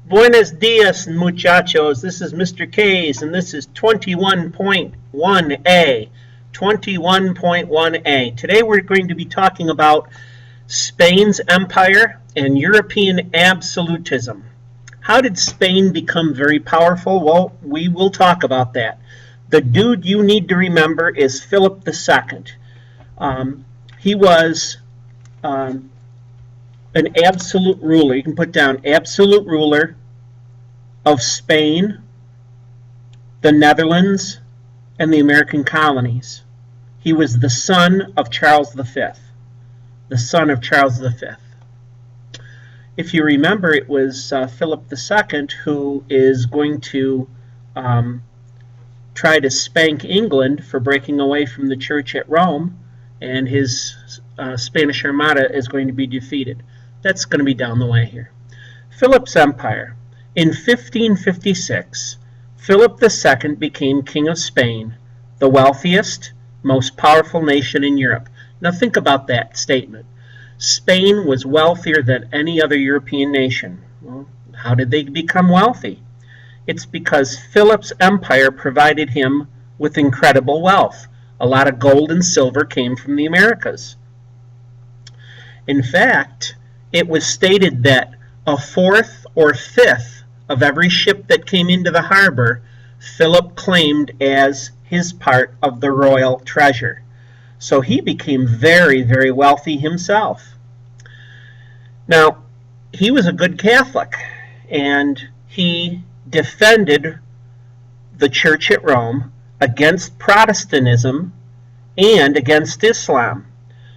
Buenos dias, muchachos. This is Mr. K's, and this is 21.1a. 21.1a. Today we're going to be talking about Spain's empire and European absolutism. How did Spain become very powerful? Well, we will talk about that. The dude you need to remember is Philip II. He was an absolute ruler. You can put down absolute ruler of Spain, the Netherlands, and the American colonies. He was the son of Charles V. The son of Charles V. If you remember, it was Philip II who is going to try to spank England for breaking away from the church at Rome, and his Spanish Armada is going to be defeated. That's going to be down the way here. Philip's empire. In 1556, Philip II became King of Spain, the wealthiest, most powerful nation in Europe. Now think about that statement. Spain was wealthier than any other European nation. Well, how did they become wealthy? It's because Philip's empire provided him with incredible wealth. A lot of gold and silver came from the Americas. In fact, it was stated that a fourth or fifth of every ship that came into the harbor, Philip claimed as his part of the royal treasure. So he became very, very wealthy himself. Now, he was a good Catholic, and he defended the church at Rome against Protestantism and against Islam.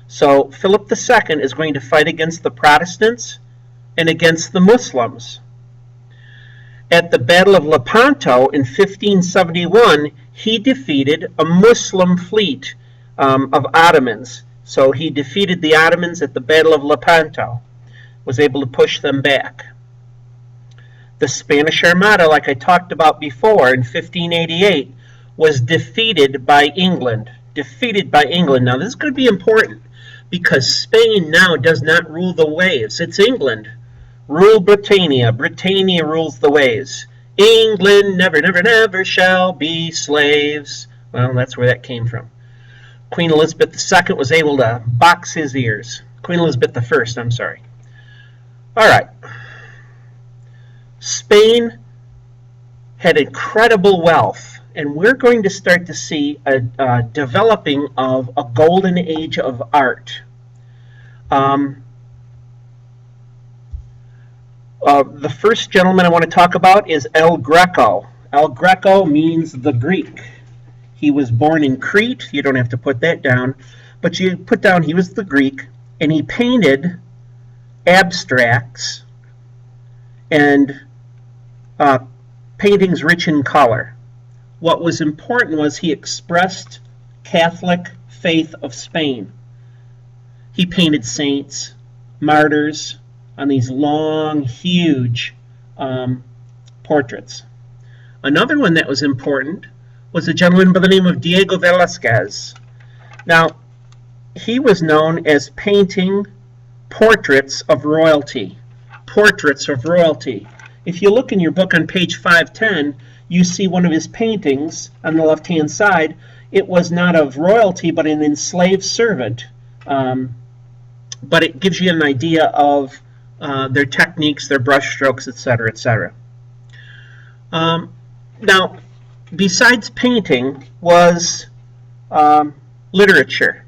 So Philip II is going to fight against the Protestants and against the Muslims. At the Battle of Lepanto in 1571, he defeated a Muslim fleet of Ottomans. So he defeated the Ottomans at the Battle of Lepanto, was able to push them back. The Spanish Armada, like I talked about before, in 1588, was defeated by England. Defeated by England. Now this is going to be important, because Spain now does not rule the waves. It's England. Rule Britannia. Britannia rules the waves. England never, never, never shall be slaves. Well, that's where that came from. Queen Elizabeth II was able to box his ears. Queen Elizabeth I, I'm sorry. All right. Spain had incredible wealth, and we're going to start to see a developing of a golden age of art. The first gentleman I want to talk about is El Greco. El Greco means the Greek. He was born in Crete. You don't have to put that down, but you put down he was the Greek, and he painted abstracts and paintings rich in color. What was important was he expressed Catholic faith of Spain. He painted saints, martyrs, on these long, huge portraits. Another one that was important was a gentleman by the name of Diego Velázquez. Now, he was known as painting portraits of royalty. Portraits of royalty. If you look in your book on page 510, you see one of his paintings on the left-hand side. It was not of royalty, but an enslaved servant. But it gives you an idea of their techniques, their brush strokes, etc., etc. Now, besides painting was literature.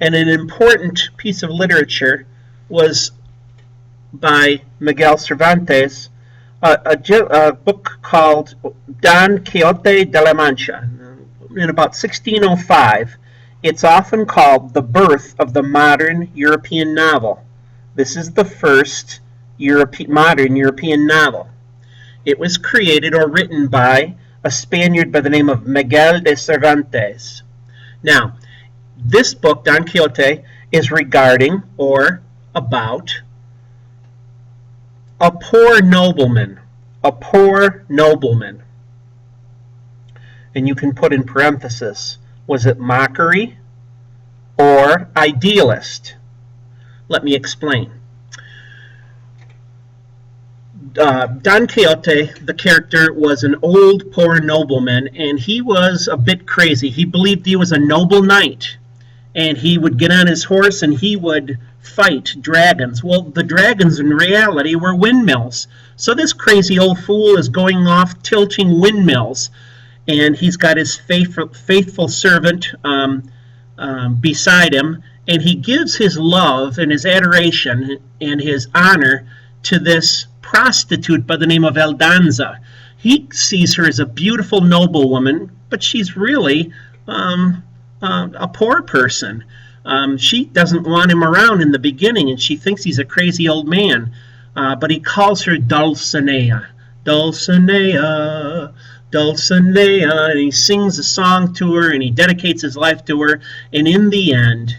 And an important piece of literature was by Miguel Cervantes, a book called Don Quixote de la Mancha. In about 1605, it's often called the birth of the modern European novel. This is the first modern European novel. It was created or written by a Spaniard by the name of Miguel de Cervantes. Now, this book, Don Quixote, is regarding or about a poor nobleman. A poor nobleman. And you can put in parenthesis, was it mockery or idealist? Let me explain. Don Quixote, the character, was an old, poor nobleman, and he was a bit crazy. He believed he was a noble knight, and he would get on his horse and he would fight dragons. Well, the dragons in reality were windmills. So this crazy old fool is going off tilting windmills, and he's got his faithful servant beside him, and he gives his love and his adoration and his honor to this prostitute by the name of Aldanza. He sees her as a beautiful noblewoman, but she's really a poor person. She doesn't want him around in the beginning, and she thinks he's a crazy old man. But he calls her Dulcinea. Dulcinea, Dulcinea, and he sings a song to her, and he dedicates his life to her, and in the end,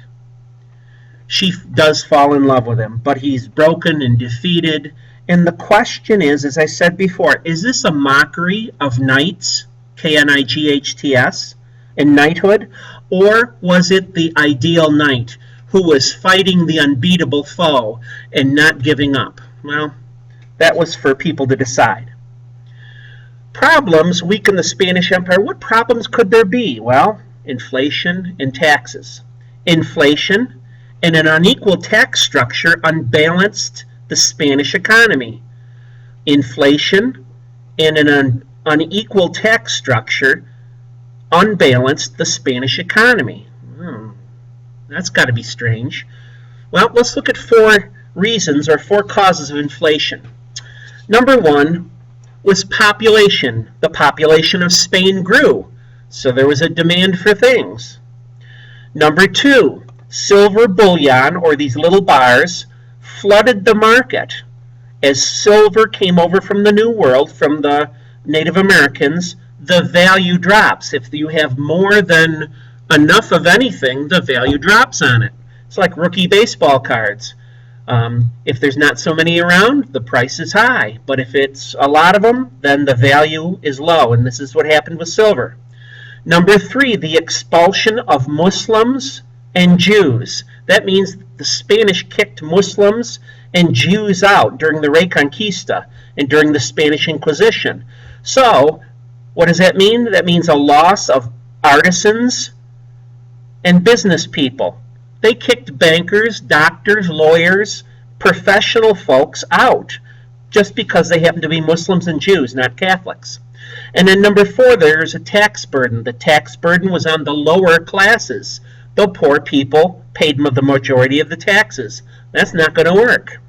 she does fall in love with him, but he's broken and defeated. And the question is, as I said before, is this a mockery of knights, K-N-I-G-H-T-S, and knighthood, or was it the ideal knight who was fighting the unbeatable foe and not giving up? Well, that was for people to decide. Problems weaken the Spanish Empire. What problems could there be? Well, inflation and taxes. Inflation and an unequal tax structure unbalanced the Spanish economy. Inflation and an unequal tax structure unbalanced the Spanish economy. That's got to be strange. Well, let's look at 4 reasons or 4 causes of inflation. Number 1 was population. The population of Spain grew, so there was a demand for things. Number 2, silver bullion, or these little bars, flooded the market. As silver came over from the New World, from the Native Americans, the value drops. If you have more than enough of anything, the value drops on it. It's like rookie baseball cards. If there's not so many around, the price is high. But if it's a lot of them, then the value is low. And this is what happened with silver. Number 3, the expulsion of Muslims and Jews. That means the Spanish kicked Muslims and Jews out during the Reconquista and during the Spanish Inquisition. So, what does that mean? That means a loss of artisans and business people. They kicked bankers, doctors, lawyers, professional folks out just because they happen to be Muslims and Jews, not Catholics. And then number 4, there's a tax burden. The tax burden was on the lower classes. The poor people paid the majority of the taxes. That's not going to work.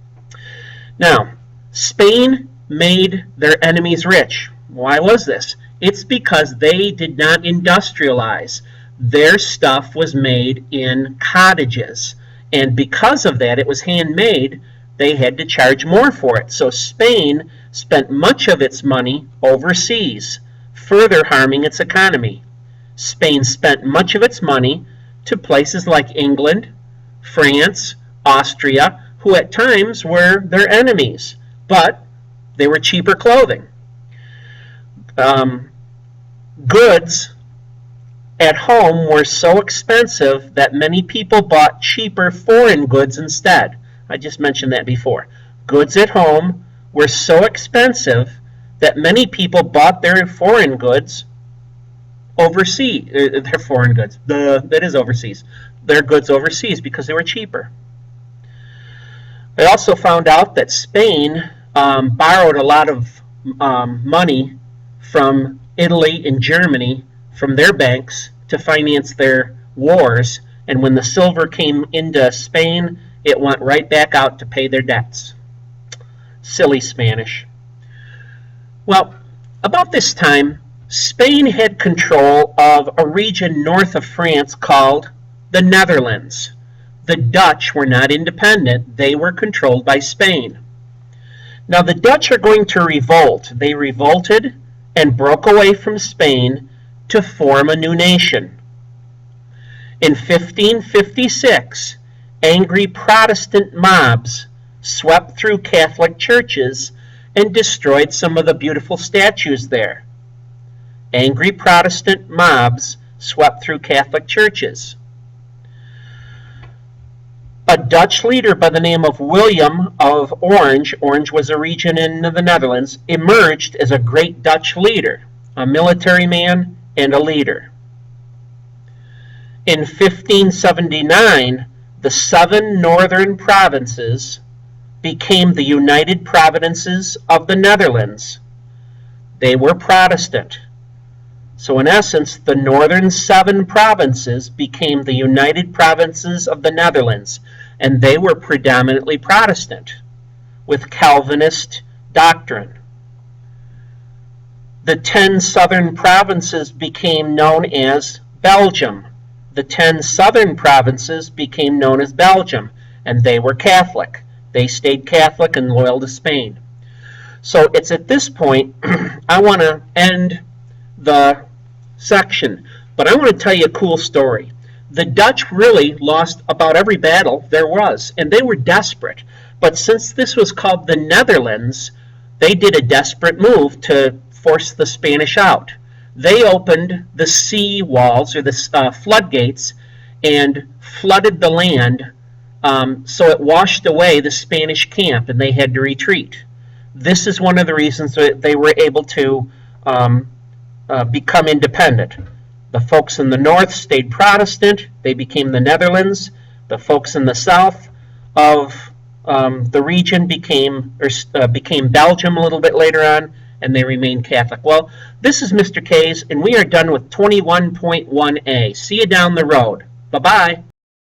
Now, Spain made their enemies rich. Why was this? It's because they did not industrialize. Their stuff was made in cottages. And because of that, it was handmade, they had to charge more for it. So Spain spent much of its money overseas, further harming its economy. Spain spent much of its money to places like England, France, Austria, who at times were their enemies, but they were cheaper clothing. Goods at home were so expensive that many people bought cheaper foreign goods instead. I just mentioned that before. Goods at home were so expensive that many people bought their foreign goods overseas. Their foreign goods. That is overseas. Their goods overseas because they were cheaper. I also found out that Spain borrowed a lot of money from Italy and Germany from their banks to finance their wars, and when the silver came into Spain, it went right back out to pay their debts. Silly Spanish. Well, about this time, Spain had control of a region north of France called the Netherlands. The Dutch were not independent. They were controlled by Spain. Now the Dutch are going to revolt. They revolted and broke away from Spain to form a new nation. In 1556, angry Protestant mobs swept through Catholic churches and destroyed some of the beautiful statues there. Angry Protestant mobs swept through Catholic churches. A Dutch leader by the name of William of Orange, Orange was a region in the Netherlands, emerged as a great Dutch leader, a military man and a leader. In 1579, the 7 northern provinces became the United Provinces of the Netherlands. They were Protestant. So in essence, the northern 7 provinces became the United Provinces of the Netherlands, and they were predominantly Protestant, with Calvinist doctrine. The 10 southern provinces became known as Belgium. The 10 southern provinces became known as Belgium, and they were Catholic. They stayed Catholic and loyal to Spain. So it's at this point I want to end the section, but I want to tell you a cool story. The Dutch really lost about every battle there was, and they were desperate. But since this was called the Netherlands, they did a desperate move to force the Spanish out. They opened the sea walls, or the floodgates, and flooded the land, so it washed away the Spanish camp, and they had to retreat. This is one of the reasons that they were able to become independent. The folks in the north stayed Protestant. They became the Netherlands. The folks in the south of the region became Belgium a little bit later on, and they remained Catholic. Well, this is Mr. K's, and we are done with 21.1a. See you down the road. Bye-bye.